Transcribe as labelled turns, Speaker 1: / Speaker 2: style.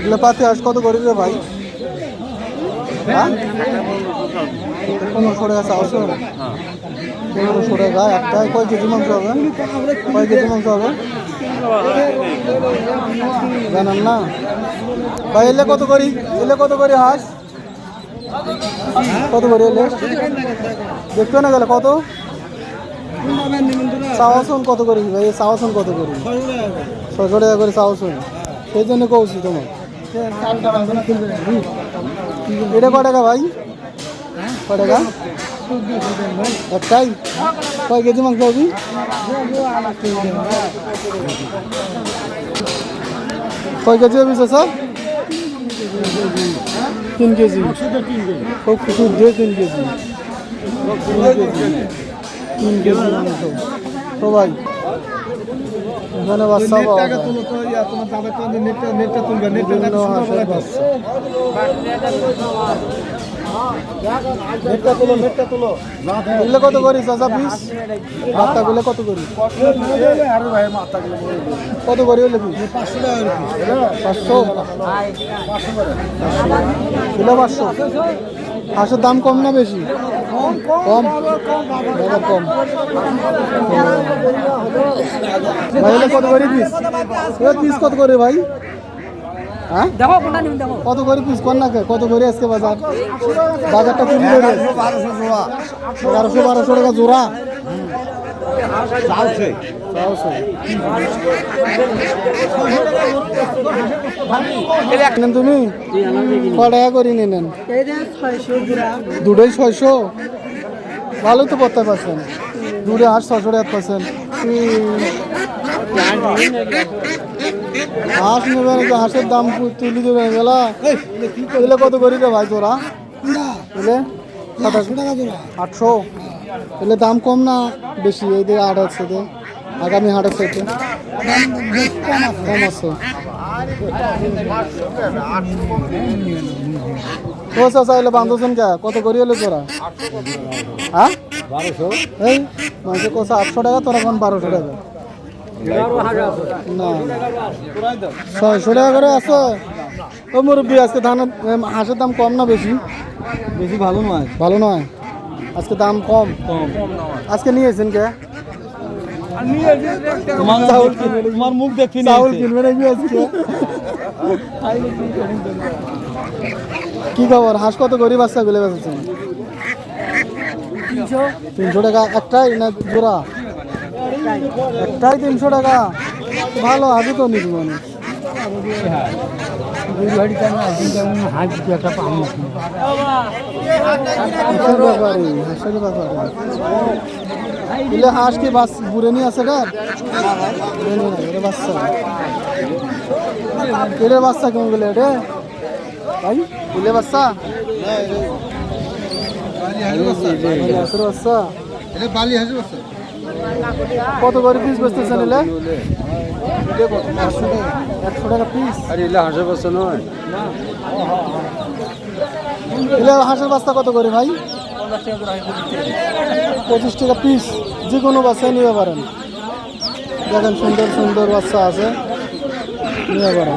Speaker 1: এগুলো পাতি হাঁস কত করে রে ভাই? হ্যাঁ 1500 টাকা চাওছো? 1500 টাকা একটাই। কয় কেজি মাংস হবে? কয় কেজি মাংস হবে জানান না ভাই? এলে কত করি? এলে কত করি হাঁস? কত করে এলে দেখতে না গেলে কত চাওয়াশন কত করি ভাই? চাওয়াশন কত করি? 600 টাকা করে চাওয়াশন। সেই জন্য কৌছি তোমার। এটা কয় টাকা ভাই? কয় টাকা একটাই? কয় কেজি মাংস হবি? কয় কেজি হবি স্যার? 3 কেজি। খুব কিছু দিয়ে 3 কেজি। 3 কেজি মাংস তো ভাই এখানে বাচ্চা পাওয়া যায়। এগুলো কত করি চাচা পিস? মাথাগুলো কত করি? কত করি হলে পিস? 500 কিলো 500। হাঁসের দাম কম না বেশি? কম কম ভাই। এলে কত করে পিস? পিস কত করে ভাই? হ্যাঁ কত করে পিস কর না? কত করে আজকে বাজার? বাজারটা চুরি করে 1100-1200 টাকা জোড়া। তুমি কয় টাকা করে নেন? দুটোই 600। ভালোই তো করতে পারছেন। দুটো হাঁস 600 টাকা পাচ্ছেন। হাঁস নেবে নাকি? হাঁসের দাম তুলি দেবে গেলা। এগুলো কত করি রে ভাই তোরা? এলে 800। এলে দাম কম না বেশি? এই দিকে 8 আছে, আগামী হাটের সাইতে কম আছে। ও চাচা এলে বান্ধবজন কে কত করি হলে তোরা? হ্যাঁ 1200। এই মানুষ কোসা 800 টাকা, তোরা কোন 1200 টাকা? না 600 টাকা করে আছে। ও মুরব্বী আজকে ধানের হাঁসের দাম কম না বেশি? বেশি ভালো নয়। ভালো নয় আজকে দাম কম। আজকে নিয়েছেন কে? তোমার মুখ দেখি চাউল কিনবে নাকি আজকে? কি খবর? হাঁস কত করে বাচ্চা গুলো বেঁচেছেন? 300 টাকা একটাই না জোড়া? একটাই 300 টাকা। ভালো আগে তো নিবি মানুষ। হাঁস কি বুড়ে নিয়ে আছে? বাচ্চা এটার বাচ্চা কেমন গেলে? এটা ভাই বুলে বাচ্চা বাচ্চা কত করে পিস বেচতেছেন? এলে 100 টাকা পিস। হাঁসের বাচ্চা নয়? এলে হাঁসের বাচ্চা কত করে ভাই? 25 টাকা পিস। যে কোনো বাচ্চাই নিতে পারেন। দেখেন সুন্দর সুন্দর বাচ্চা আছে, নিতে পারেন।